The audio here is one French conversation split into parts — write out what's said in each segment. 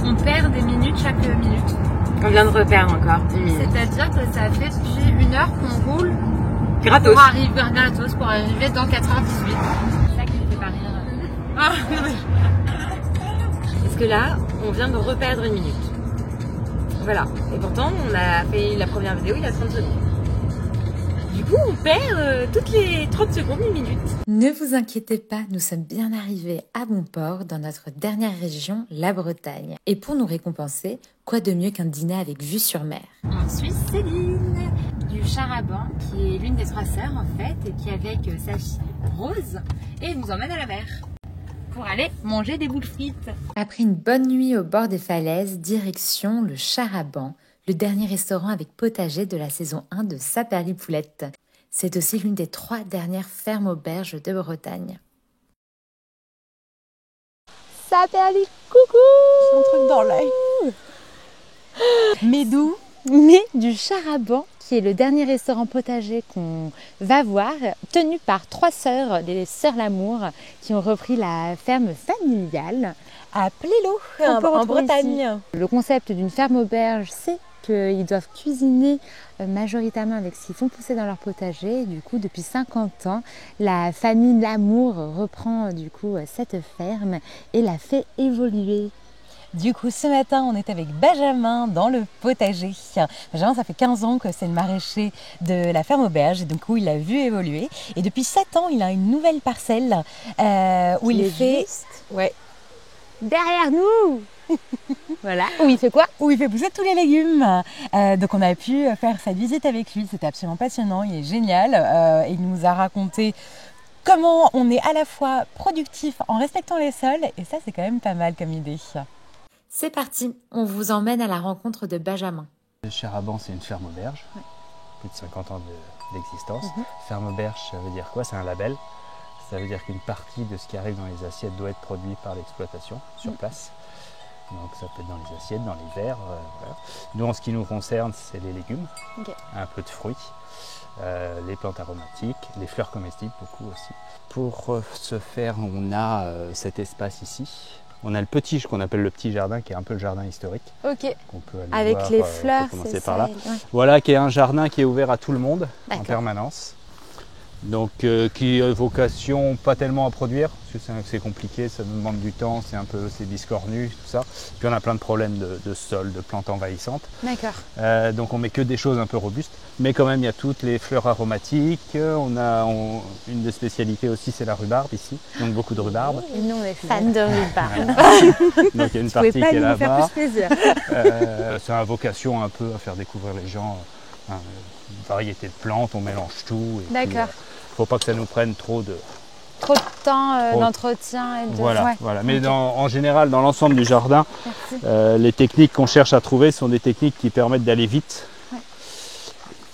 On perd des minutes chaque minute. On vient de reperdre encore 10 minutes. C'est-à-dire que ça fait depuis 1 heure qu'on roule Gratos. pour arriver dans 4h18. C'est ça qui me fait pas rire. Ah, oui. Parce que là, on vient de reperdre 1 minute. Voilà. Et pourtant, on a fait la première vidéo il y a 30 secondes. Du coup, on perd toutes les 30 secondes, 1 minute. Ne vous inquiétez pas, nous sommes bien arrivés à bon port dans notre dernière région, la Bretagne. Et pour nous récompenser, quoi de mieux qu'un dîner avec vue sur mer? On suit Céline du Charaban, qui est l'une des 3 sœurs en fait, et qui avec sa fille Rose, et nous emmène à la mer pour aller manger des boules frites. Après une bonne nuit au bord des falaises, direction le Charaban, le dernier restaurant avec potager de la saison 1 de Saperli-Poulette. C'est aussi l'une des 3 dernières fermes auberges de Bretagne. Saperli, coucou! Un truc dans l'œil. Mais d'où? Mais du Charaban, qui est le dernier restaurant potager qu'on va voir, tenu par 3 sœurs, les sœurs Lamour, qui ont repris la ferme familiale À Plélo, en Bretagne. Le concept d'une ferme auberge, c'est qu'ils doivent cuisiner majoritairement avec ce qu'ils font pousser dans leur potager. Du coup, depuis 50 ans, la famille Lamour reprend du coup cette ferme et la fait évoluer. Du coup, ce matin, on est avec Benjamin dans le potager. Benjamin, ça fait 15 ans que c'est le maraîcher de la ferme auberge et du coup, il l'a vu évoluer. Et depuis 7 ans, il a une nouvelle parcelle où il fait... Ouais. Derrière nous. Voilà. Où il fait quoi? Où il fait pousser tous les légumes. Donc on a pu faire cette visite avec lui, c'était absolument passionnant, il est génial. Il nous a raconté comment on est à la fois productif en respectant les sols, et ça c'est quand même pas mal comme idée. C'est parti, on vous emmène à la rencontre de Benjamin. Le Charaban, c'est une ferme auberge, plus de 50 ans d'existence. Ferme auberge, ça veut dire quoi? C'est un label. Ça veut dire qu'une partie de ce qui arrive dans les assiettes doit être produit par l'exploitation sur place. Donc ça peut être dans les assiettes, dans les verres. Voilà. Nous, en ce qui nous concerne, c'est les légumes, un peu de fruits, les plantes aromatiques, les fleurs comestibles, beaucoup aussi. Pour ce faire, on a cet espace ici. On a le petit, qu'on appelle le petit jardin, qui est un peu le jardin historique. Ok. Qu'on peut aller avec voir, les fleurs, c'est ça. par là. Ouais. Voilà, qui est un jardin qui est ouvert à tout le monde en D'accord. permanence. Donc qui a vocation pas tellement à produire, parce que c'est compliqué, ça nous demande du temps, c'est biscornu, tout ça. Puis on a plein de problèmes de sol, de plantes envahissantes. D'accord. Donc on met que des choses un peu robustes. Mais quand même il y a toutes les fleurs aromatiques. Une des spécialités aussi c'est la rhubarbe ici, donc beaucoup de rhubarbe. Et nous on est fans de rhubarbe. Donc il y a une Vous pouvez partie pas qui est nous faire là-bas. plus plaisir. Ça a vocation un peu à faire découvrir les gens une variété de plantes, on mélange tout. D'accord. Faut pas que ça nous prenne trop de temps d'entretien et de... Voilà. Mais en général, dans l'ensemble du jardin, les techniques qu'on cherche à trouver sont des techniques qui permettent d'aller vite,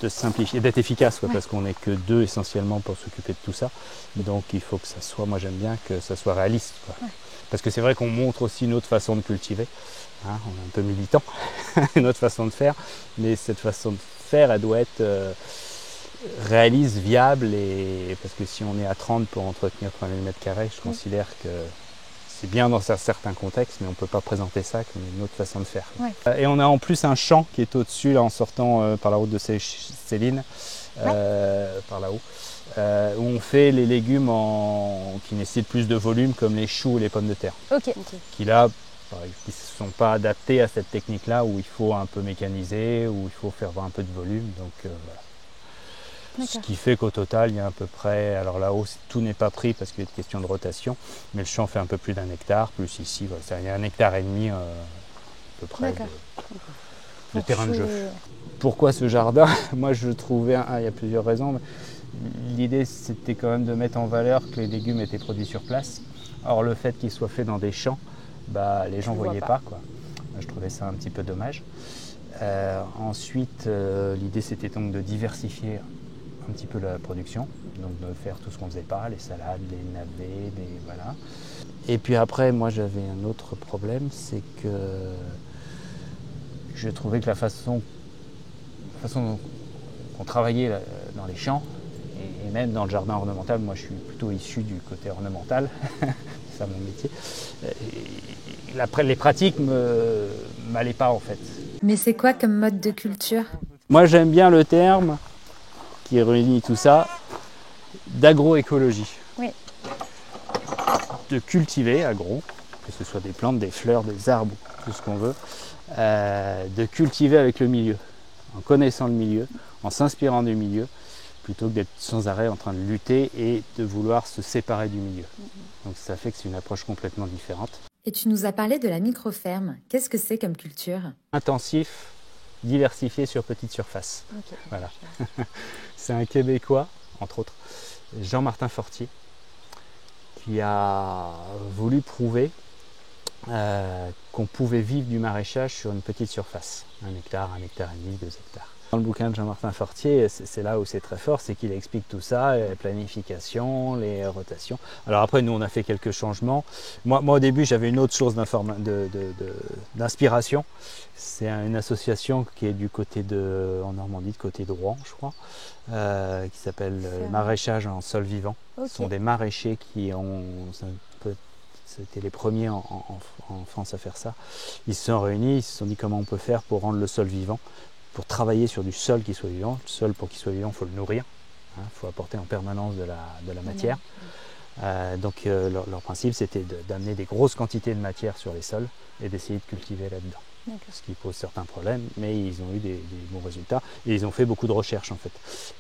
de simplifier, d'être efficace, parce qu'on n'est que 2 essentiellement pour s'occuper de tout ça. Donc il faut que ça soit, moi j'aime bien que ça soit réaliste. Parce que c'est vrai qu'on montre aussi une autre façon de cultiver. On est un peu militant, une autre façon de faire. Mais cette façon de faire, elle doit être réaliste, viable, parce que si on est à 30 pour entretenir 3000 m², je considère que c'est bien dans certains contextes, mais on ne peut pas présenter ça comme une autre façon de faire. Et on a en plus un champ qui est au-dessus, là, en sortant par la route de Céline, par là-haut, où on fait les légumes qui nécessitent plus de volume, comme les choux et les pommes de terre. Qui là, qui ne sont pas adaptés à cette technique-là, où il faut un peu mécaniser, où il faut faire un peu de volume. Donc voilà. Ce qui fait qu'au total, il y a à peu près, alors là-haut, tout n'est pas pris parce qu'il y a une question de rotation, mais le champ fait un peu plus d'1 hectare, plus ici, il y a 1,5 hectare à peu près de terrain de jeu. Pourquoi ce jardin? Moi, je trouvais, il y a plusieurs raisons. L'idée, c'était quand même de mettre en valeur que les légumes étaient produits sur place. Or, le fait qu'ils soient faits dans des champs, les gens ne voyaient pas. Je trouvais ça un petit peu dommage. Ensuite, l'idée, c'était donc de diversifier un petit peu la production, donc de faire tout ce qu'on ne faisait pas, les salades, les navets, voilà. Et puis après, moi j'avais un autre problème, c'est que je trouvais que la façon dont on travaillait dans les champs, et même dans le jardin ornemental, moi je suis plutôt issu du côté ornemental, ça mon métier. Les pratiques ne m'allaient pas en fait. Mais c'est quoi comme mode de culture? Moi j'aime bien le terme qui réunit tout ça, d'agroécologie. Oui. De cultiver, agro, que ce soit des plantes, des fleurs, des arbres, tout ce qu'on veut, de cultiver avec le milieu, en connaissant le milieu, en s'inspirant du milieu, plutôt que d'être sans arrêt en train de lutter et de vouloir se séparer du milieu. Donc ça fait que c'est une approche complètement différente. Et tu nous as parlé de la microferme. Qu'est-ce que c'est comme culture? Intensif, diversifié sur petite surface. Okay. Voilà. C'est un Québécois, entre autres, Jean-Martin Fortier, qui a voulu prouver qu'on pouvait vivre du maraîchage sur une petite surface. 1 hectare, 1 hectare et demi, 2 hectares. Dans le bouquin de Jean-Martin Fortier, c'est là où c'est très fort, c'est qu'il explique tout ça, les planifications, les rotations. Alors après, nous, on a fait quelques changements. Moi au début, j'avais une autre source d'inspiration. C'est une association qui est du côté en Normandie, de côté de Rouen, je crois, qui s'appelle Maraîchage en sol vivant. Okay. Ce sont des maraîchers qui ont... C'était les premiers en France à faire ça. Ils se sont réunis, ils se sont dit comment on peut faire pour rendre le sol vivant, pour travailler sur du sol qui soit vivant. Le sol, pour qu'il soit vivant, il faut le nourrir. Il faut apporter en permanence de la matière. Donc leur principe, c'était d'amener des grosses quantités de matière sur les sols et d'essayer de cultiver là-dedans. Ce qui pose certains problèmes, mais ils ont eu des bons résultats et ils ont fait beaucoup de recherches en fait.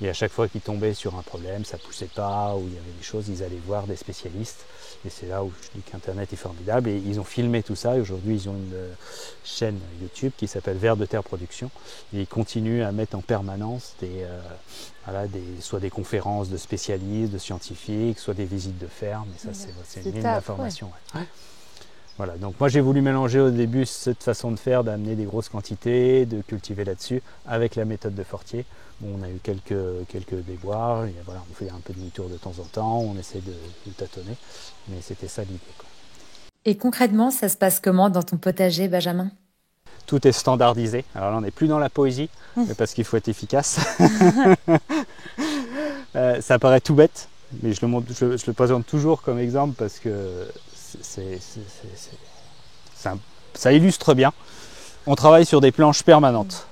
Et à chaque fois qu'ils tombaient sur un problème, ça ne poussait pas, ou il y avait des choses, ils allaient voir des spécialistes. Et c'est là où je dis qu'Internet est formidable. Et ils ont filmé tout ça. Et aujourd'hui, ils ont une chaîne YouTube qui s'appelle Vers de Terre Production. Et ils continuent à mettre en permanence soit des conférences de spécialistes, de scientifiques, soit des visites de ferme. Et ça, c'est une mine d'informations. Ouais. Voilà, donc moi j'ai voulu mélanger au début cette façon de faire, d'amener des grosses quantités, de cultiver là-dessus, avec la méthode de Fortier. Bon, on a eu quelques déboires, et voilà, on fait un peu demi-tour de temps en temps, on essaie de tâtonner, mais c'était ça l'idée. Et concrètement, ça se passe comment dans ton potager, Benjamin? Tout est standardisé. Alors là, on n'est plus dans la poésie, parce qu'il faut être efficace. Ça paraît tout bête, mais je le présente toujours comme exemple parce que ça illustre bien. On travaille sur des planches permanentes.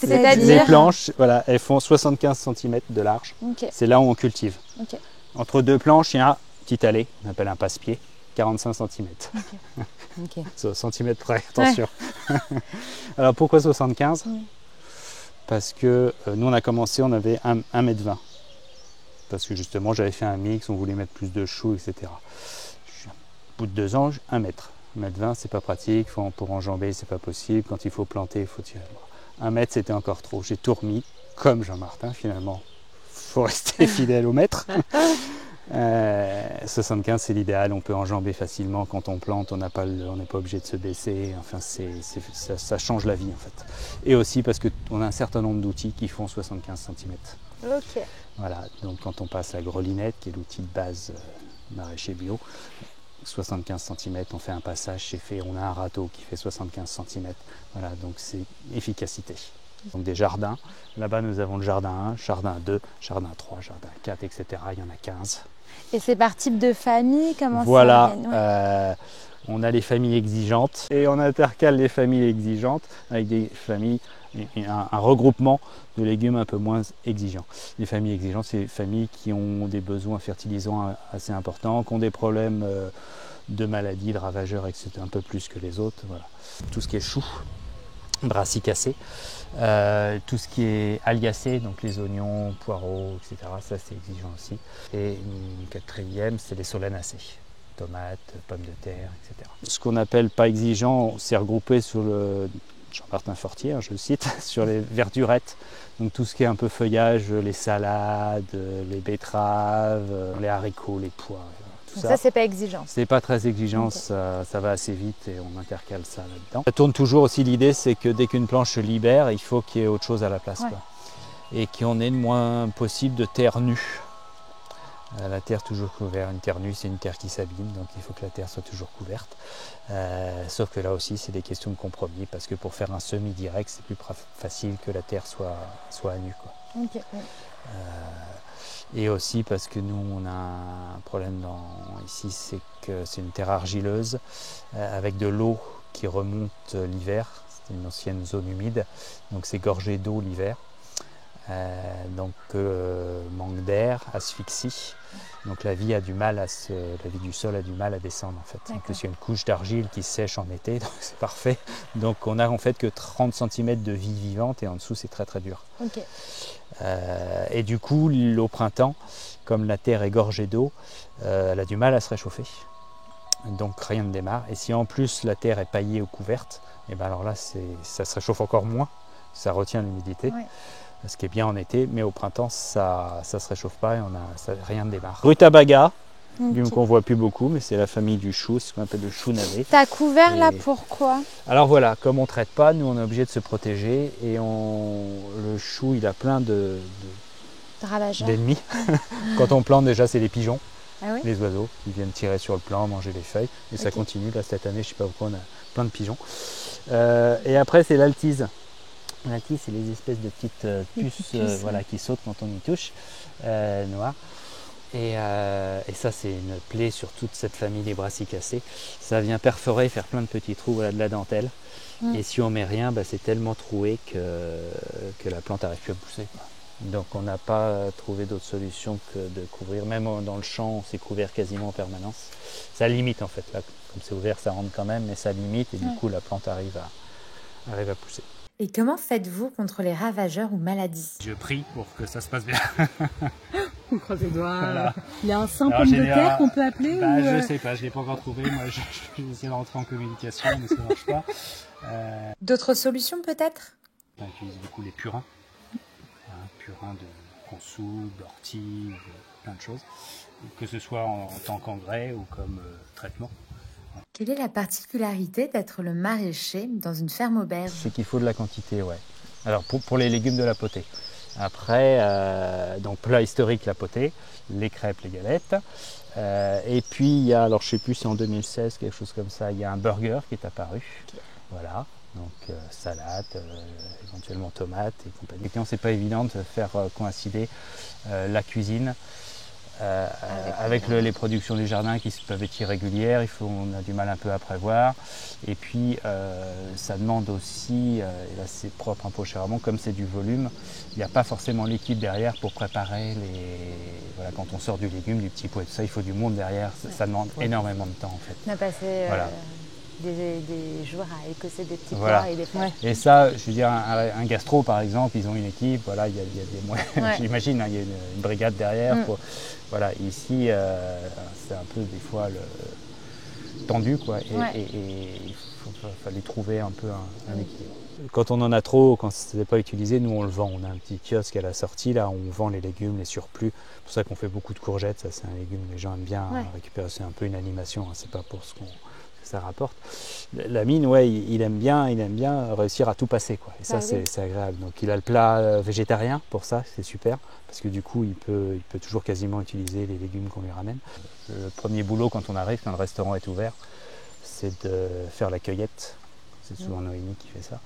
Les planches, voilà, elles font 75 cm de large. Okay. C'est là où on cultive. Okay. Entre deux planches, il y a une petite allée, on appelle un passe-pied, 45 cm. Okay. 60 cm près, attention. Ouais. Alors pourquoi 75 ? Parce que nous on a commencé, on avait 1,20 m. Parce que justement j'avais fait un mix, on voulait mettre plus de choux, etc. Au bout de 2 ans, 1 mètre. 1,20 m, c'est pas pratique, pour enjamber, c'est pas possible. Quand il faut planter, il faut tirer. 1 mètre, c'était encore trop. J'ai tout remis, comme Jean-Martin finalement. Il faut rester fidèle au mètre. 75, c'est l'idéal, on peut enjamber facilement. Quand on plante, on n'est pas obligé de se baisser. Enfin, ça change la vie en fait. Et aussi parce qu'on a un certain nombre d'outils qui font 75 cm. Ok. Voilà, donc quand on passe à Grelinette, qui est l'outil de base maraîcher bio, 75 cm, on fait un passage, c'est fait, on a un râteau qui fait 75 cm. Voilà, donc c'est efficacité. Donc des jardins, là-bas nous avons le jardin 1, jardin 2, jardin 3, jardin 4, etc. Il y en a 15. Et c'est par type de famille, comment voilà, ça on a les familles exigeantes et on intercale les familles exigeantes avec des familles, un regroupement de légumes un peu moins exigeants. Les familles exigeantes, c'est des familles qui ont des besoins fertilisants assez importants, qui ont des problèmes de maladies, de ravageurs, etc. un peu plus que les autres. Voilà. Tout ce qui est chou, brassicacées, tout ce qui est aliacé, donc les oignons, poireaux, etc. Ça c'est exigeant aussi. Et une quatrième, c'est les solanacées. Tomates, pommes de terre, etc. Ce qu'on appelle pas exigeant, c'est regroupé sur le Jean-Martin Fortier, je le cite, sur les verdurettes. Donc tout ce qui est un peu feuillage, les salades, les betteraves, les haricots, les pois. Tout ça, c'est pas exigeant. C'est pas très exigeant, okay. ça va assez vite et on intercale ça là-dedans. Ça tourne toujours aussi, l'idée c'est que dès qu'une planche se libère, il faut qu'il y ait autre chose à la place. Ouais. Quoi. Et qu'on ait le moins possible de terre nue. La terre toujours couverte, une terre nue c'est une terre qui s'abîme, donc il faut que la terre soit toujours couverte. Sauf que là aussi c'est des questions de compromis, parce que pour faire un semis direct c'est plus facile que la terre soit à nu, quoi. Ok, ouais. Et aussi parce que nous on a un problème ici, c'est que c'est une terre argileuse avec de l'eau qui remonte l'hiver. C'est une ancienne zone humide, donc c'est gorgé d'eau l'hiver. Manque d'air, asphyxie. Donc la vie du sol a du mal à descendre en fait. En plus il y a une couche d'argile qui sèche en été, donc c'est parfait. Donc on a en fait que 30 cm de vie vivante et en dessous c'est très très dur. Ok. Et du coup au printemps, comme la terre est gorgée d'eau, elle a du mal à se réchauffer. Donc rien ne démarre. Et si en plus la terre est paillée ou couverte, et ben alors là ça se réchauffe encore moins, ça retient l'humidité. Ouais. Ce qui est bien en été, mais au printemps ça se réchauffe pas et rien ne démarre. Rutabaga, qu'on voit plus beaucoup, mais c'est la famille du chou, c'est ce qu'on appelle le chou navet. T'as couvert là pourquoi? Alors voilà, comme on traite pas, nous on est obligé de se protéger et le chou il a plein d'ennemis. Quand on plante déjà c'est les pigeons, les oiseaux qui viennent tirer sur le plant, manger les feuilles et ça continue. Là cette année je sais pas pourquoi on a plein de pigeons. Et après c'est l'altise. L'altise, c'est les espèces de petites puces qui sautent quand on y touche, noires. Et ça, c'est une plaie sur toute cette famille des brassicacées. Ça vient perforer, faire plein de petits trous, de la dentelle. Et si on met rien, c'est tellement troué que la plante n'arrive plus à pousser, quoi. Donc on n'a pas trouvé d'autre solution que de couvrir. Même dans le champ, c'est couvert quasiment en permanence. Ça limite en fait. Là, comme c'est ouvert, ça rentre quand même, mais ça limite et du coup la plante arrive à pousser. Et comment faites-vous contre les ravageurs ou maladies? Je prie pour que ça se passe bien. On croise les doigts. Voilà. Il y a un saint pomme de terre qu'on peut appeler Je sais pas, je l'ai pas encore trouvé. Moi, j'essaie de rentrer en communication, mais ça marche pas. D'autres solutions peut-être? On utilise beaucoup les purins. Purins de consou, d'ortie, plein de choses. Que ce soit en tant qu'engrais ou comme traitement. Quelle est la particularité d'être le maraîcher dans une ferme auberge? C'est qu'il faut de la quantité, ouais. Alors pour les légumes de la potée. Après, donc plat historique, la potée, les crêpes, les galettes. Et puis il y a, alors je sais plus si en 2016, quelque chose comme ça, il y a un burger qui est apparu. Okay. Voilà, donc salade, éventuellement tomates et compagnie. Et c'est pas évident de faire coïncider la cuisine avec les productions du jardin qui peuvent être irrégulières, on a du mal un peu à prévoir. Et puis ça demande aussi, et là c'est propre un peu au Char-à-Ban, comme c'est du volume, il n'y a pas forcément l'équipe derrière pour préparer quand on sort du légume, du petit pot et tout ça, il faut du monde derrière, ça demande énormément de temps en fait. On a passé des jours à écosser des petits pois et des fleurs. Et ça, je veux dire, un gastro par exemple, ils ont une équipe, voilà, il y a des moyens, j'imagine, il y a une brigade derrière. Voilà, ici, c'est un peu des fois tendu, quoi, et il fallait trouver un peu un équilibre. Quand on en a trop, quand ce n'est pas utilisé, nous on le vend. On a un petit kiosque à la sortie, là, on vend les légumes, les surplus. C'est pour ça qu'on fait beaucoup de courgettes, ça c'est un légume que les gens aiment bien récupérer, c'est un peu une animation, c'est pas pour ce que ça rapporte. La mine, il aime bien réussir à tout passer, quoi. Et ça, c'est agréable. Donc il a le plat végétarien pour ça, c'est super, parce que du coup, il peut toujours quasiment utiliser les légumes qu'on lui ramène. Le premier boulot quand on arrive, quand le restaurant est ouvert, c'est de faire la cueillette. C'est souvent Noémie qui fait ça.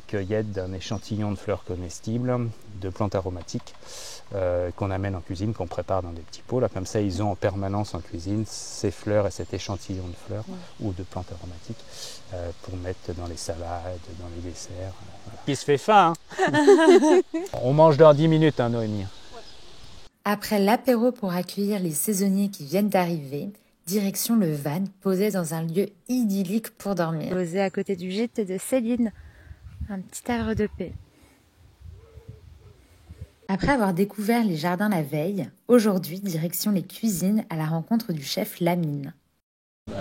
Cueillette d'un échantillon de fleurs comestibles, de plantes aromatiques, qu'on amène en cuisine, qu'on prépare dans des petits pots. Là, comme ça, ils ont en permanence en cuisine ces fleurs et cet échantillon de fleurs ou de plantes aromatiques pour mettre dans les salades, dans les desserts. Voilà. Qui se fait faim, hein. On mange dans 10 minutes, hein, Noémie. Après l'apéro pour accueillir les saisonniers qui viennent d'arriver, direction le van, posé dans un lieu idyllique pour dormir. Posé à côté du gîte de Céline, un petit havre de paix. Après avoir découvert les jardins la veille, aujourd'hui, direction les cuisines à la rencontre du chef Lamine.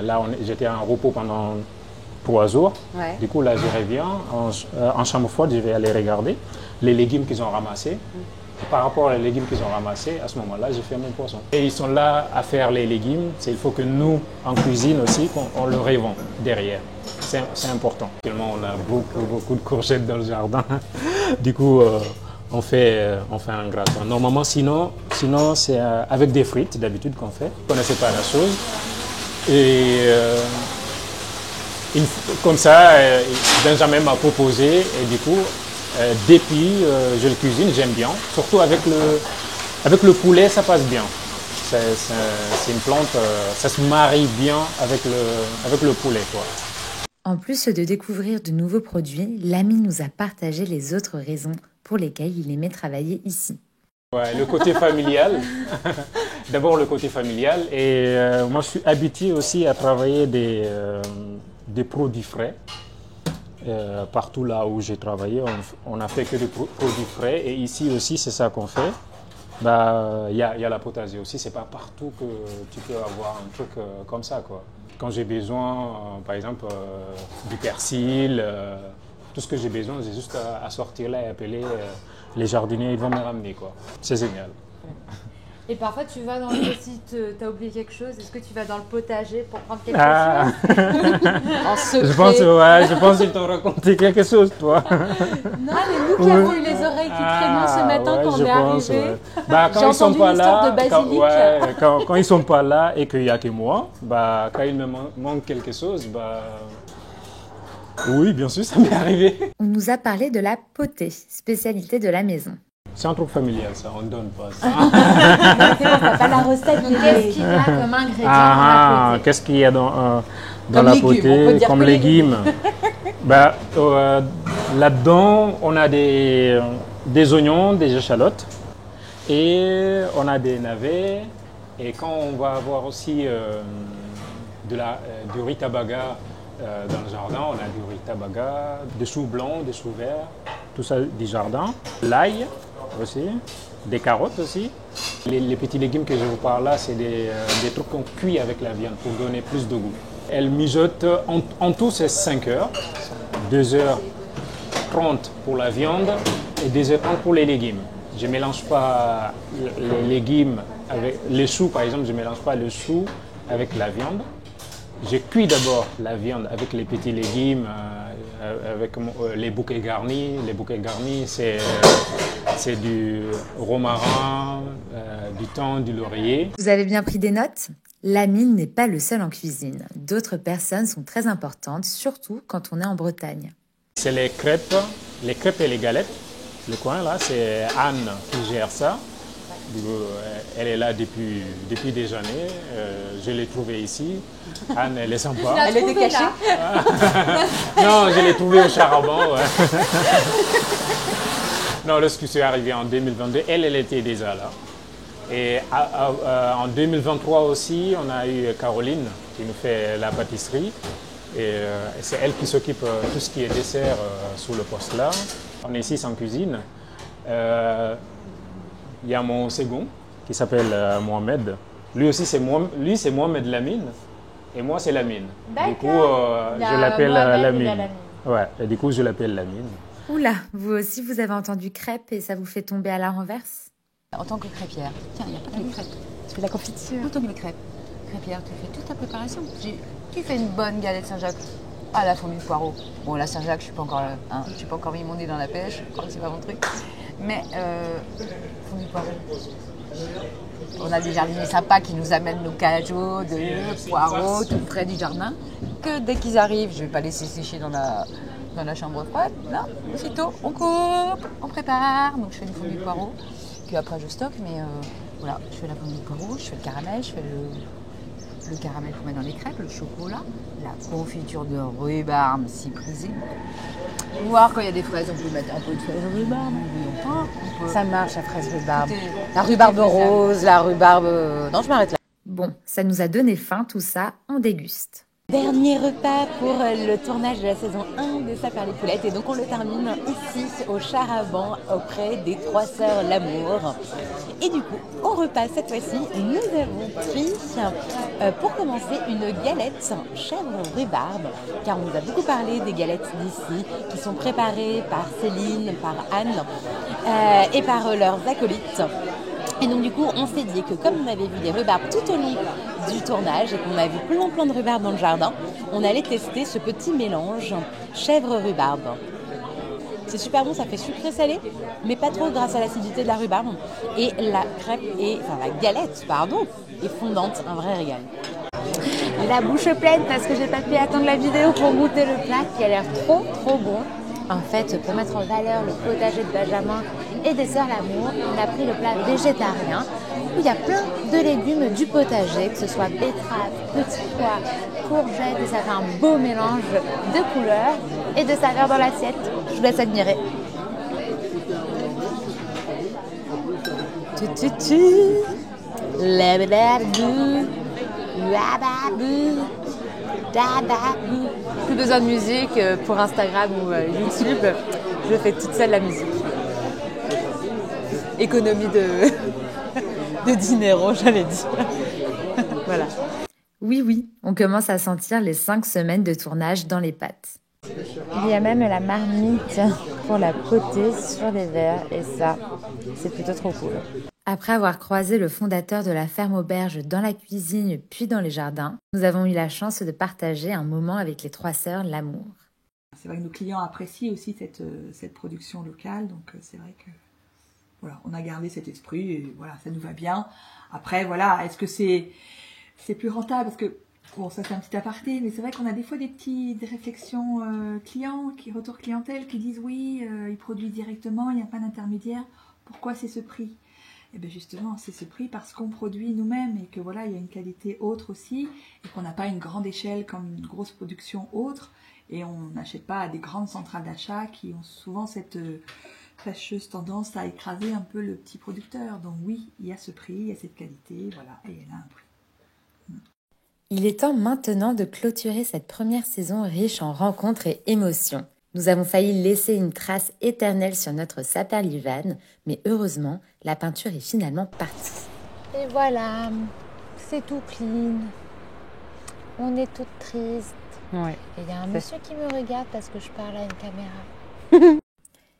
Là, j'étais en repos pendant 3 jours. Ouais. Du coup, là, je reviens. En chambre froide, je vais aller regarder les légumes qu'ils ont ramassés. Par rapport aux légumes qu'ils ont ramassés, à ce moment-là, j'ai fait mon poisson. Et ils sont là à faire les légumes. Il faut que nous, en cuisine aussi, on le revend derrière. C'est important. Actuellement, on a beaucoup de courgettes dans le jardin. Du coup, on fait un gratin. Normalement, sinon c'est avec des frites d'habitude qu'on fait. Vous ne connaissez pas la chose. Et comme ça, Benjamin m'a proposé et du coup, depuis, je le cuisine, j'aime bien. Surtout avec le poulet, ça passe bien. C'est une plante, ça se marie bien avec le poulet, quoi. En plus de découvrir de nouveaux produits, l'ami nous a partagé les autres raisons pour lesquelles il aimait travailler ici. Ouais, le côté familial. D'abord le côté familial. Et moi, je suis habitué aussi à travailler des produits frais. Partout là où j'ai travaillé, on n'a fait que des produits frais. Et ici aussi, c'est ça qu'on fait. Il y a la potager aussi. C'est pas partout que tu peux avoir un truc comme ça, quoi. Quand j'ai besoin, par exemple, du persil, tout ce que j'ai besoin, j'ai juste à sortir là et appeler les jardiniers, ils vont me ramener, quoi. C'est génial. Et parfois tu vas dans le site, t'as oublié quelque chose, est-ce que tu vas dans le potager pour prendre quelque chose en secret? Je pense qu'ils t'ont raconté quelque chose, toi. Non, mais nous qui avons eu les oreilles qui traînaient ce matin quand on est arrivé, quand ils sont pas là, quand ils sont pas là et qu'il n'y a que moi, quand il me manque quelque chose, oui, bien sûr, ça m'est arrivé. On nous a parlé de la potée, spécialité de la maison. C'est un truc familial, ça, on ne donne pas ça. C'est pas la recette. Donc, qu'est-ce qu'il y a comme ingrédient dans la potée? Qu'est-ce qu'il y a dans la potée comme légumes? Là-dedans, on a des oignons, des échalotes et on a des navets. Et quand on va avoir aussi du rutabaga dans le jardin, on a du rutabaga, des choux blancs, des choux verts, tout ça du jardin. L'ail aussi, des carottes aussi. Les petits légumes que je vous parle là, c'est des trucs qu'on cuit avec la viande pour donner plus de goût. Elle mijote, en tout c'est 5 heures, 2h30 pour la viande et 2h30 pour les légumes. Je ne mélange pas les légumes avec les choux, par exemple, je ne mélange pas le chou avec la viande. Je cuis d'abord la viande avec les petits légumes, avec les bouquets garnis. Les bouquets garnis, c'est du romarin, du thym, du laurier. Vous avez bien pris des notes? L'ami n'est pas le seul en cuisine. D'autres personnes sont très importantes, surtout quand on est en Bretagne. C'est les crêpes et les galettes. Le coin là, c'est Anne qui gère ça. Elle est là depuis des années. Je l'ai trouvée ici. Anne, elle est sympa. Elle était cachée. Non, je l'ai trouvée au Charaban. Ouais. Non, lorsque je suis arrivé en 2022, elle était déjà là. Et en 2023 aussi, on a eu Caroline qui nous fait la pâtisserie. Et c'est elle qui s'occupe de tout ce qui est dessert sous le poste là. On est 6 en cuisine. Il y a mon second qui s'appelle Mohamed. Lui aussi, c'est Mohamed Lamine et moi, c'est Lamine. Du coup, je l'appelle Lamine. Ouais, et du coup, je l'appelle Lamine. Oula, vous aussi, vous avez entendu crêpes et ça vous fait tomber à la renverse? En tant que crêpière, tiens, il n'y a pas de crêpes. Tu fais de la confiture. En tant que crêpes. Crêpière, tu fais toute ta préparation. Tu fais une bonne galette Saint-Jacques. Ah, la fondue de poireaux. Bon, la Saint-Jacques, je suis pas encore mis mon nez dans la pêche. Je crois que c'est pas mon truc. Mais fondue de poireaux. On a des jardiniers sympas qui nous amènent nos cajots de poireaux tout près du jardin. Que dès qu'ils arrivent, je ne vais pas laisser sécher dans la chambre froide. Là, aussitôt, on coupe, on prépare. Donc je fais une fondue de poireaux. Puis après, je stocke. Mais voilà, je fais la fondue de poireaux, je fais le caramel, je fais le caramel qu'on met dans les crêpes, le chocolat, la confiture de rhubarbe si prisée. Voir quand il y a des fraises, on peut mettre un peu de fraises rhubarbe. Ça marche, la fraise rhubarbe. La rhubarbe rose, la rhubarbe... Non, je m'arrête là. Bon, ça nous a donné faim tout ça, on déguste. Dernier repas pour le tournage de la saison 1 de Ça perd les poulettes. Et donc on le termine ici au Charaban auprès des 3 sœurs Lamour. Et du coup, au repas cette fois-ci, nous avons pris pour commencer une galette chèvre rhubarbe. Car on nous a beaucoup parlé des galettes d'ici qui sont préparées par Céline, par Anne et par leurs acolytes. Et donc du coup, on s'est dit que comme on avait vu des rhubarbes tout au long du tournage et qu'on a vu plein de rhubarbes dans le jardin, on allait tester ce petit mélange chèvre-rhubarbe. C'est super bon, ça fait sucré-salé, mais pas trop grâce à l'acidité de la rhubarbe. Et la crêpe la galette, pardon, est fondante, un vrai régal. La bouche pleine parce que j'ai pas pu attendre la vidéo pour goûter le plat qui a l'air trop bon. En fait, pour mettre en valeur le potager de Benjamin et des Sœurs Lamour, on a pris le plat végétarien où il y a plein de légumes du potager, que ce soit betteraves, petits pois, courgettes, et ça fait un beau mélange de couleurs et de saveurs dans l'assiette. Je vous laisse admirer. Plus besoin de musique pour Instagram ou YouTube. Je fais toute seule la musique. Économie de dinero, j'allais dire. Voilà. Oui, on commence à sentir les 5 semaines de tournage dans les pattes. Il y a même la marmite pour la poter sur les verres et ça, c'est plutôt trop cool. Après avoir croisé le fondateur de la ferme auberge dans la cuisine puis dans les jardins, nous avons eu la chance de partager un moment avec les 3 sœurs Lamour. C'est vrai que nos clients apprécient aussi cette production locale, donc c'est vrai que voilà, on a gardé cet esprit et voilà, ça nous va bien. Après, voilà, est-ce que c'est plus rentable? Parce que, bon, ça c'est un petit aparté, mais c'est vrai qu'on a des fois des réflexions retour clientèle qui disent oui, ils produisent directement, il n'y a pas d'intermédiaire, pourquoi c'est ce prix? Et bien justement, c'est ce prix parce qu'on produit nous-mêmes et que voilà, il y a une qualité autre aussi et qu'on n'a pas une grande échelle comme une grosse production autre et on n'achète pas à des grandes centrales d'achat qui ont souvent cette fâcheuse tendance à écraser un peu le petit producteur. Donc oui, il y a ce prix, il y a cette qualité, voilà, et elle a un prix. Il est temps maintenant de clôturer cette première saison riche en rencontres et émotions. Nous avons failli laisser une trace éternelle sur notre Saperlivane, mais heureusement, la peinture est finalement partie. Et voilà, c'est tout clean. On est toutes tristes. Ouais. Et il y a un monsieur qui me regarde parce que je parle à une caméra.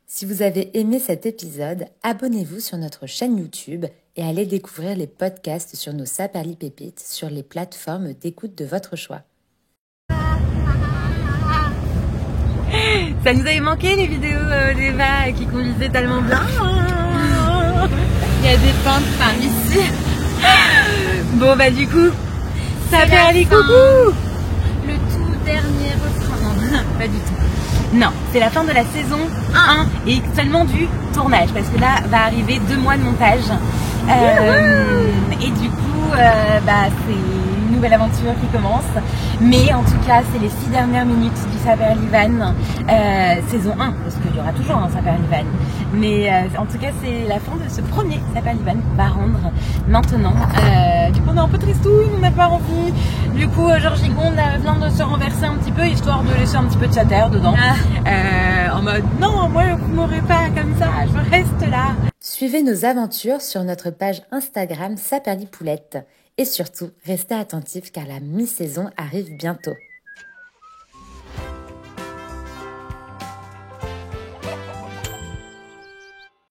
Si vous avez aimé cet épisode, abonnez-vous sur notre chaîne YouTube et allez découvrir les podcasts sur nos Saperli Pépites sur les plateformes d'écoute de votre choix. Ça nous avait manqué les vidéos d'Eva qui conduisait tellement bien. Il y a des pentes par ici. Bon bah du coup, Saperli coucou. Le tout dernier refrain. Non, pas du tout. Non, c'est la fin de la saison 1 et seulement du tournage parce que là va arriver 2 mois de montage. Et du coup, c'est une nouvelle aventure qui commence. Mais en tout cas, c'est les 6 dernières minutes du Saperlivane saison 1 parce qu'il y aura toujours un Saperlivane. Mais en tout cas, c'est la fin de ce premier Saperlivane qu'on va rendre maintenant. Du coup, on est un peu tristouille, on n'a pas envie. Du coup, Georges Higonde vient de se renverser un petit peu histoire de laisser un petit peu de sa terre dedans. En mode non, moi vous m'aurez pas comme ça, je reste là. Suivez nos aventures sur notre page Instagram Saperli Poulette. Et surtout, restez attentifs car la mi-saison arrive bientôt.